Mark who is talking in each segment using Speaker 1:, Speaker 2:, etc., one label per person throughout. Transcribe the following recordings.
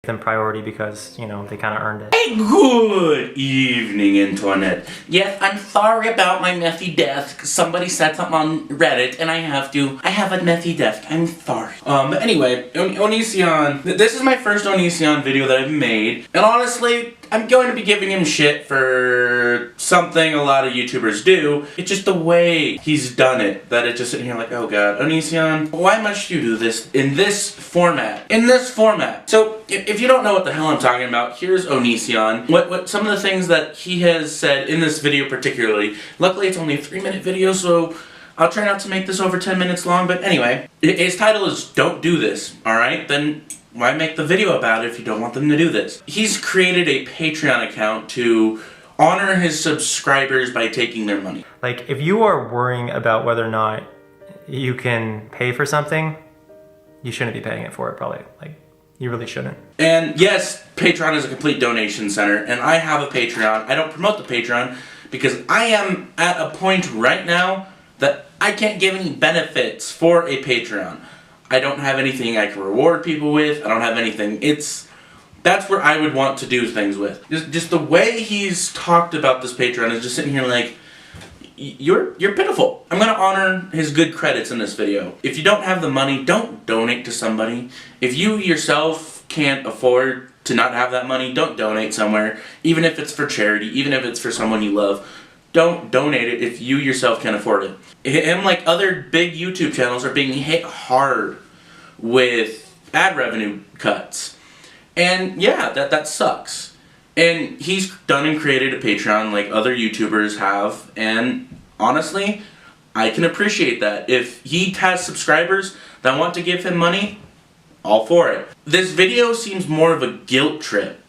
Speaker 1: them priority because, you know, they kind of earned it.
Speaker 2: Hey, good evening, Internet. Yes, I'm sorry about my messy desk. Somebody said something on Reddit, and I have a messy desk. I'm sorry. But anyway, Onision. This is my first Onision video that I've made, and honestly, I'm going to be giving him shit for something a lot of YouTubers do. It's just the way he's done it that it's just sitting here like, oh god, Onision, why must you do this in this format? So, if you don't know what the hell I'm talking about, here's Onision. What some of the things that he has said in this video particularly. Luckily, it's only a 3-minute video, so I'll try not to make this over 10 minutes long, but anyway. His title is Don't Do This, alright? Then why make the video about it if you don't want them to do this? He's created a Patreon account to honor his subscribers by taking their money.
Speaker 1: Like, if you are worrying about whether or not you can pay for something, you shouldn't be paying it for it, probably. Like, you really shouldn't.
Speaker 2: And yes, Patreon is a complete donation center, and I have a Patreon. I don't promote the Patreon because I am at a point right now that I can't give any benefits for a Patreon. I don't have anything I can reward people with. I don't have anything. That's where I would want to do things with. Just the way he's talked about this Patreon is just sitting here like, you're pitiful. I'm gonna honor his good credits in this video. If you don't have the money, don't donate to somebody. If you yourself can't afford to not have that money, don't donate somewhere. Even if it's for charity, even if it's for someone you love, don't donate it if you yourself can't afford it. Him, like other big YouTube channels, are being hit hard with ad revenue cuts. And yeah, that sucks. And he's done and created a Patreon like other YouTubers have, and honestly, I can appreciate that. If he has subscribers that want to give him money, all for it. This video seems more of a guilt trip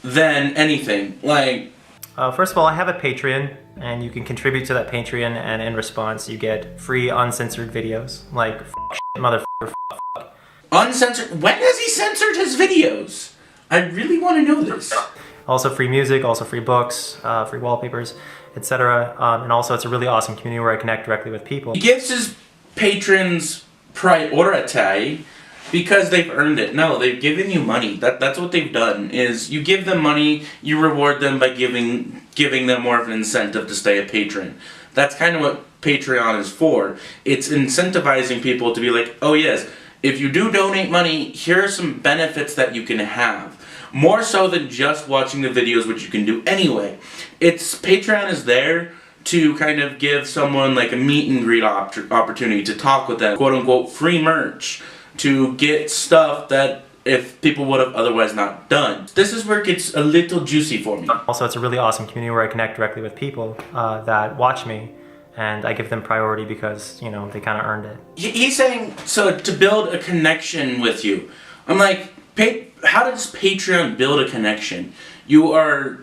Speaker 2: than anything. Like,
Speaker 1: first of all, I have a Patreon, and you can contribute to that Patreon, and in response, you get free uncensored videos. Like, shit, motherfucker,
Speaker 2: uncensored? When has he censored his videos? I really want to know this.
Speaker 1: Also free music, also free books, free wallpapers, etc. And also it's a really awesome community where I connect directly with people.
Speaker 2: He gives his patrons priority because they've earned it. No, they've given you money. That's what they've done, is you give them money, you reward them by giving them more of an incentive to stay a patron. That's kind of what Patreon is for. It's incentivizing people to be like, oh yes, if you do donate money, here are some benefits that you can have. More so than just watching the videos, which you can do anyway. Patreon is there to kind of give someone like a meet and greet opportunity to talk with them, quote unquote free merch, to get stuff that if people would have otherwise not done. This is where it gets a little juicy for me.
Speaker 1: Also, it's a really awesome community where I connect directly with people that watch me, and I give them priority because, you know, they kind of earned it.
Speaker 2: He's saying, so to build a connection with you. I'm like, how does Patreon build a connection? You are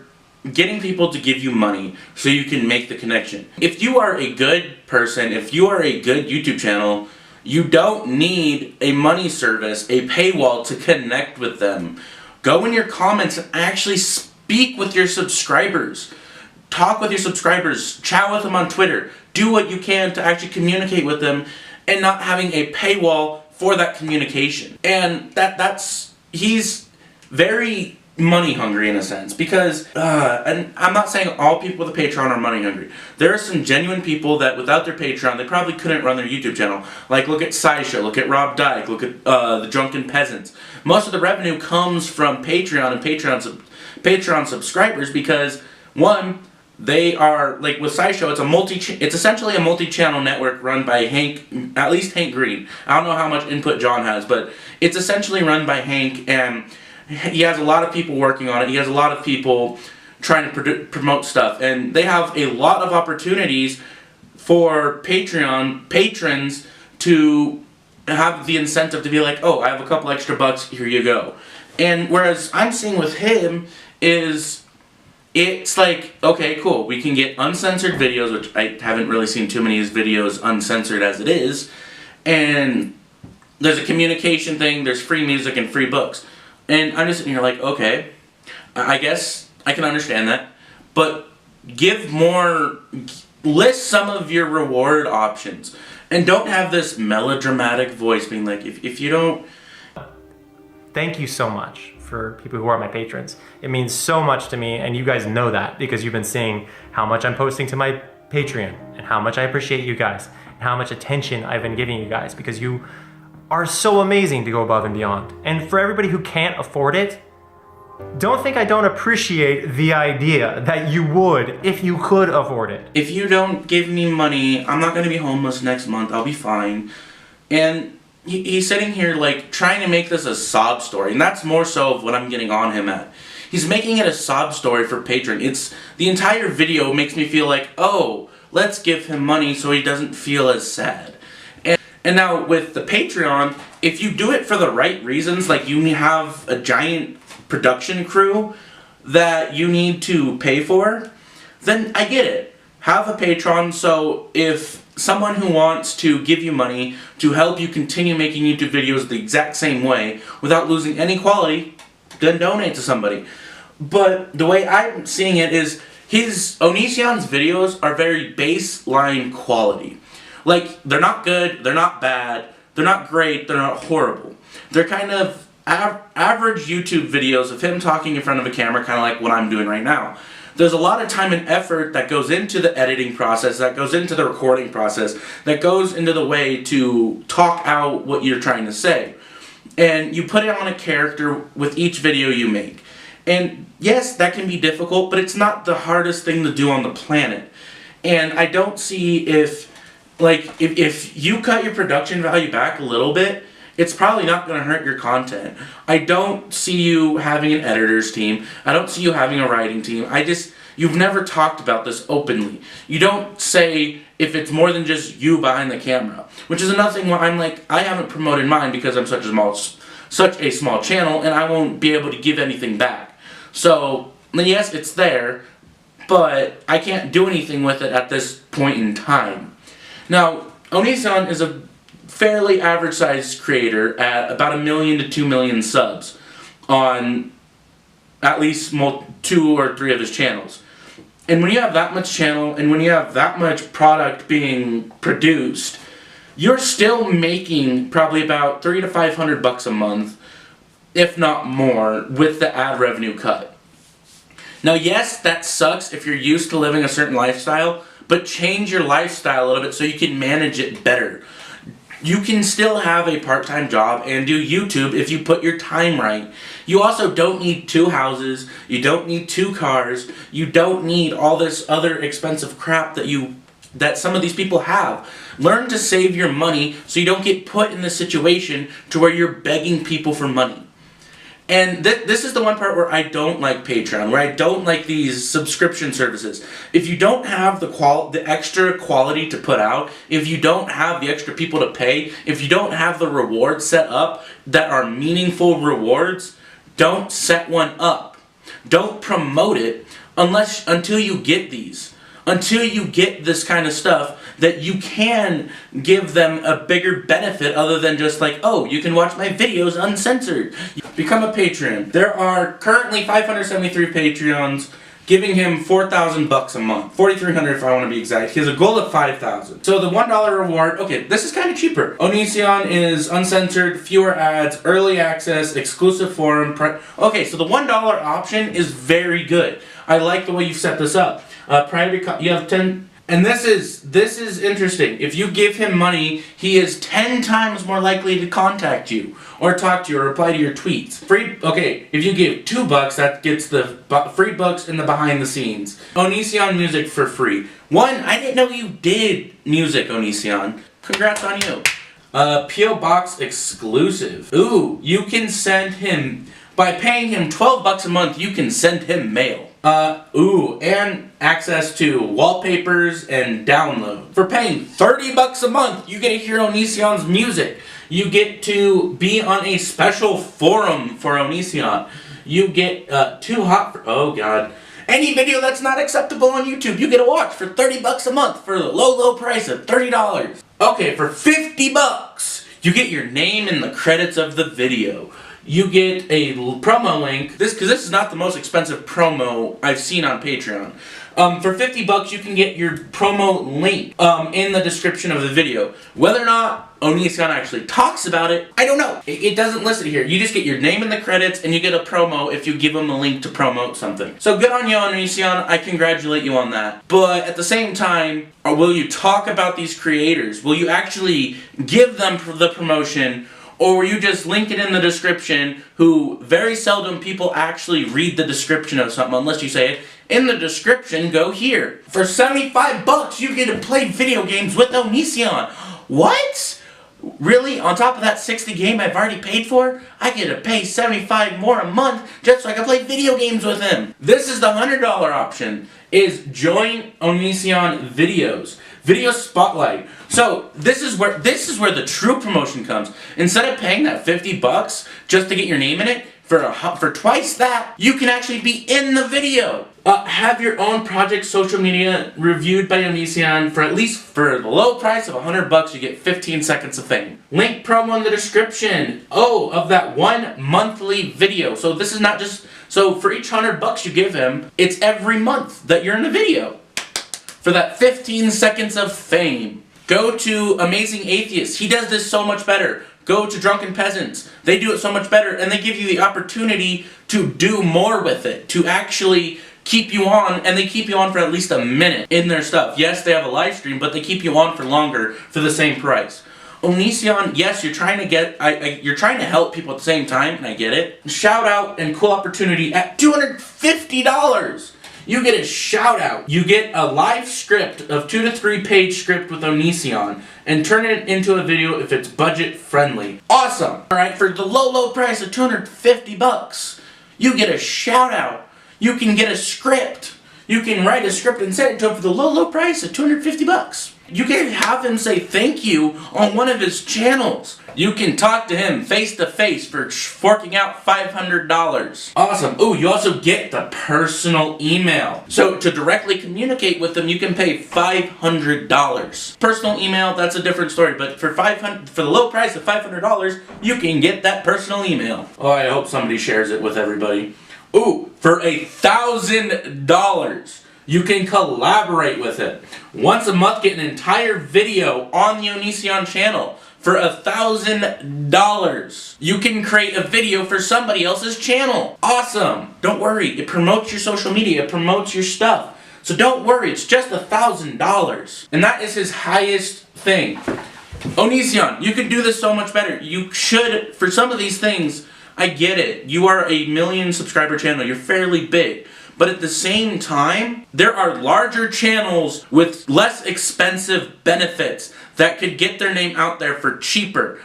Speaker 2: getting people to give you money so you can make the connection. If you are a good person, if you are a good YouTube channel, you don't need a money service, a paywall to connect with them. Go in your comments and actually speak with your subscribers. Talk with your subscribers, chat with them on Twitter. Do what you can to actually communicate with them and not having a paywall for that communication. And he's very money hungry in a sense, because, and I'm not saying all people with a Patreon are money hungry. There are some genuine people that without their Patreon, they probably couldn't run their YouTube channel. Like, look at SciShow, look at Rob Dyke, look at the Drunken Peasants. Most of the revenue comes from Patreon and Patreon subscribers because, one, they are, like with SciShow, it's essentially a multi-channel network run by at least Hank Green. I don't know how much input John has, but it's essentially run by Hank, and he has a lot of people working on it. He has a lot of people trying to promote stuff, and they have a lot of opportunities for Patreon patrons to have the incentive to be like, oh, I have a couple extra bucks, here you go. And whereas I'm seeing with him is, it's like, okay, cool, we can get uncensored videos, which I haven't really seen too many of his videos uncensored as it is, and there's a communication thing, there's free music and free books. And I'm just sitting here like, okay, I guess I can understand that, but list some of your reward options, and don't have this melodramatic voice being like, if you don't...
Speaker 1: Thank you so much for people who are my patrons. It means so much to me, and you guys know that because you've been seeing how much I'm posting to my Patreon and how much I appreciate you guys and how much attention I've been giving you guys because you are so amazing to go above and beyond. And for everybody who can't afford it, don't think I don't appreciate the idea that you would if you could afford it.
Speaker 2: If you don't give me money, I'm not going to be homeless next month. I'll be fine. And he's sitting here like trying to make this a sob story, and that's more so of what I'm getting on him at. He's making it a sob story for Patreon. It's the entire video makes me feel like, oh, let's give him money so he doesn't feel as sad. And now with the Patreon, if you do it for the right reasons, like you have a giant production crew that you need to pay for, then I get it. Have a Patreon, so if someone who wants to give you money to help you continue making YouTube videos the exact same way without losing any quality, then donate to somebody. But the way I'm seeing it is Onision's videos are very baseline quality. Like, they're not good, they're not bad, they're not great, they're not horrible. They're kind of average YouTube videos of him talking in front of a camera, kind of like what I'm doing right now. There's a lot of time and effort that goes into the editing process, that goes into the recording process, that goes into the way to talk out what you're trying to say. And you put it on a character with each video you make. And yes, that can be difficult, but it's not the hardest thing to do on the planet. And I don't see if you cut your production value back a little bit, it's probably not going to hurt your content. I don't see you having an editor's team. I don't see you having a writing team. You've never talked about this openly. You don't say if it's more than just you behind the camera. Which is another thing where I'm like, I haven't promoted mine because I'm such a small channel and I won't be able to give anything back. So, yes, it's there, but I can't do anything with it at this point in time. Now, Onision is a fairly average-sized creator at about 1 million to 2 million subs on at least 2 or 3 of his channels. And when you have that much channel and when you have that much product being produced, you're still making probably about $300 to $500 a month, if not more, with the ad revenue cut. Now, yes, that sucks if you're used to living a certain lifestyle, but change your lifestyle a little bit so you can manage it better. You can still have a part-time job and do YouTube if you put your time right. You also don't need 2 houses, you don't need 2 cars, you don't need all this other expensive crap that some of these people have. Learn to save your money so you don't get put in the situation to where you're begging people for money. And this is the one part where I don't like Patreon, where I don't like these subscription services. If you don't have the extra quality to put out, if you don't have the extra people to pay, if you don't have the rewards set up that are meaningful rewards, don't set one up. Don't promote it until you get these. Until you get this kind of stuff that you can give them a bigger benefit other than just like, oh, you can watch my videos uncensored. Become a patron. There are currently 573 Patreons giving him $4,000 a month. $4,300 if I want to be exact. He has a goal of $5,000. So the $1 reward, okay, this is kind of cheaper. Onision is uncensored, fewer ads, early access, exclusive forum. Okay, so the $1 option is very good. I like the way you've set this up. You have 10, and this is interesting. If you give him money, he is 10 times more likely to contact you, or talk to you, or reply to your tweets. Okay, if you give $2, that gets the free books and the behind the scenes. Onision music for free. I didn't know you did music, Onision. Congrats on you. P.O. Box exclusive. Ooh, you can send him, by paying him $12 a month, you can send him mail. And access to wallpapers and download. For paying $30 a month, you get to hear Onision's music. You get to be on a special forum for Onision. You get oh god. Any video that's not acceptable on YouTube, you get to watch for $30 a month for the low price of $30. Okay, for $50, you get your name in the credits of the video. You get a promo link, because this is not the most expensive promo I've seen on Patreon. For 50 bucks, you can get your promo link in the description of the video. Whether or not Onision actually talks about it, I don't know. It doesn't list it here. You just get your name in the credits, and you get a promo if you give them a link to promote something. So good on you, Onision. I congratulate you on that. But at the same time, will you talk about these creators? Will you actually give them the promotion? Or will you just link it in the description, who very seldom people actually read the description of something unless you say it. In the description, go here. For 75 bucks, you get to play video games with Onision. What? Really? On top of that 60 game I've already paid for, I get to pay 75 more a month just so I can play video games with him. This is the $100 option, is join Onision videos. Video Spotlight. So this is where the true promotion comes. Instead of paying that 50 bucks just to get your name in it, for twice that, you can actually be in the video. Have your own project social media reviewed by Onision for the low price of 100 bucks, you get 15 seconds of fame. Link promo in the description. Oh, of that 1 monthly video. So this is not just, so for each 100 bucks you give him, it's every month that you're in the video. For that 15 seconds of fame. Go to Amazing Atheist. He does this so much better. Go to Drunken Peasants. They do it so much better, and they give you the opportunity to do more with it, to actually keep you on, and they keep you on for at least a minute in their stuff. Yes, they have a live stream, but they keep you on for longer for the same price. Onision, yes, you're trying to you're trying to help people at the same time, and I get it. Shout out and cool opportunity at $250. You get a shout out. You get a live script of 2 to 3 page script with Onision and turn it into a video if it's budget friendly. Awesome. Alright, for the low price of 250 bucks, you get a shout out. You can get a script. You can write a script and send it to him for the low price of 250 bucks. You can have him say thank you on one of his channels. You can talk to him face to face for forking out $500. Awesome. Ooh, you also get the personal email. So to directly communicate with him, you can pay $500. Personal email, that's a different story, but for the low price of $500, you can get that personal email. Oh, I hope somebody shares it with everybody. Ooh, for $1,000. You can collaborate with it. Once a month, get an entire video on the Onision channel for $1,000. You can create a video for somebody else's channel. Awesome. Don't worry, it promotes your social media, it promotes your stuff. So don't worry, it's just $1,000. And that is his highest thing. Onision, you can do this so much better. You should, for some of these things, I get it. You are a 1 million subscriber channel, you're fairly big. But at the same time, there are larger channels with less expensive benefits that could get their name out there for cheaper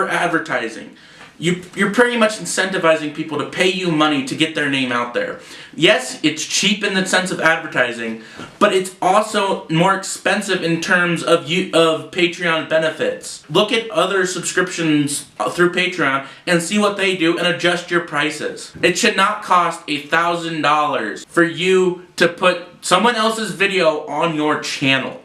Speaker 2: advertising. You're pretty much incentivizing people to pay you money to get their name out there. Yes, it's cheap in the sense of advertising, but it's also more expensive in terms of Patreon benefits. Look at other subscriptions through Patreon and see what they do and adjust your prices. It should not cost $1,000 for you to put someone else's video on your channel.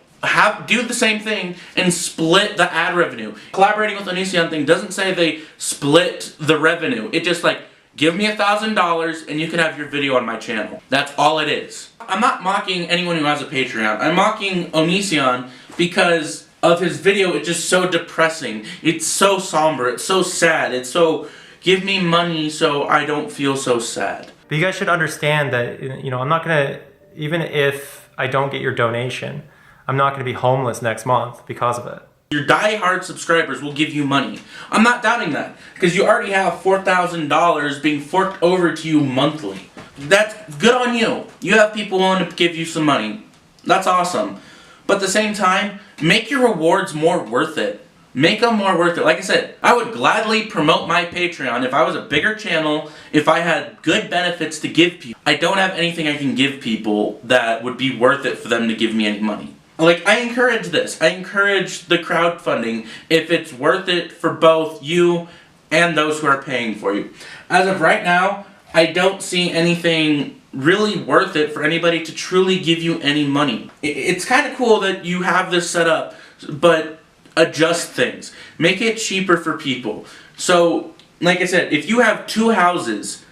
Speaker 2: Do the same thing and split the ad revenue. Collaborating with Onision thing doesn't say they split the revenue. It just like, give me $1,000 and you can have your video on my channel. That's all it is. I'm not mocking anyone who has a Patreon. I'm mocking Onision because of his video. It's just so depressing. It's so somber. It's so sad. It's so, give me money so I don't feel so sad.
Speaker 1: But you guys should understand that, you know, I'm not gonna, even if I don't get your donation, I'm not going to be homeless next month because of it.
Speaker 2: Your die-hard subscribers will give you money. I'm not doubting that, because you already have $4,000 being forked over to you monthly. That's good on you. You have people willing to give you some money. That's awesome. But at the same time, make your rewards more worth it. Make them more worth it. Like I said, I would gladly promote my Patreon if I was a bigger channel, if I had good benefits to give people. I don't have anything I can give people that would be worth it for them to give me any money. Like, I encourage this. I encourage the crowdfunding if it's worth it for both you and those who are paying for you. As of right now, I don't see anything really worth it for anybody to truly give you any money. It's kind of cool that you have this set up, but adjust things. Make it cheaper for people. So, like I said, if you have 2 houses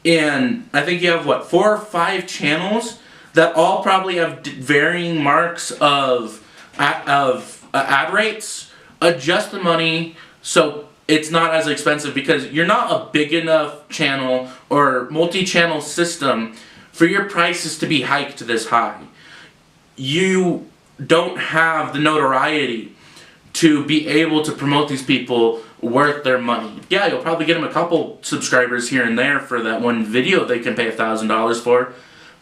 Speaker 2: and I think you have, what, 4 or 5 channels, that all probably have varying marks of ad rates. Adjust the money so it's not as expensive, because you're not a big enough channel or multi-channel system for your prices to be hiked this high. You don't have the notoriety to be able to promote these people worth their money. Yeah, you'll probably get them a couple subscribers here and there for that one video they can pay $1,000 for.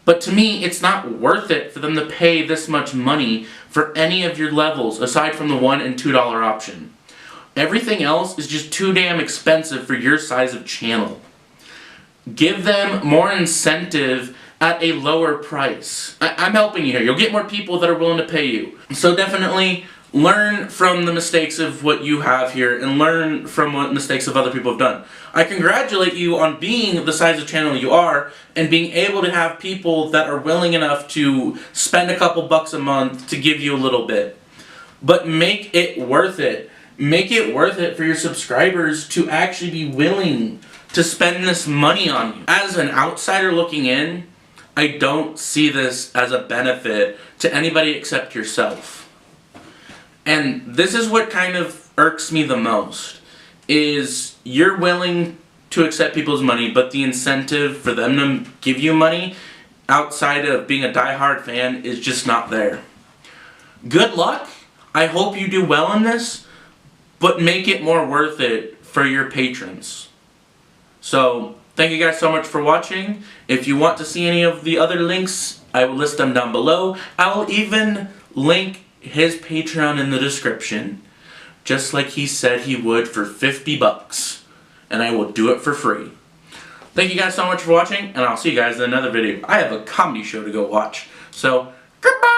Speaker 2: But to me, it's not worth it for them to pay this much money for any of your levels, aside from the $1 and $2 option. Everything else is just too damn expensive for your size of channel. Give them more incentive at a lower price. I'm helping you here. You'll get more people that are willing to pay you. So definitely learn from the mistakes of what you have here and learn from what mistakes of other people have done. I congratulate you on being the size of channel you are and being able to have people that are willing enough to spend a couple bucks a month to give you a little bit. But make it worth it. Make it worth it for your subscribers to actually be willing to spend this money on you. As an outsider looking in, I don't see this as a benefit to anybody except yourself. And this is what kind of irks me the most, is you're willing to accept people's money, but the incentive for them to give you money outside of being a diehard fan is just not there. Good luck. I hope you do well in this, but make it more worth it for your patrons. So, thank you guys so much for watching. If you want to see any of the other links, I will list them down below. I will even link his Patreon in the description, just like he said he would, for 50 bucks. And I will do it for free. Thank you guys so much for watching, and I'll see you guys in another video. I have a comedy show to go watch. So, goodbye!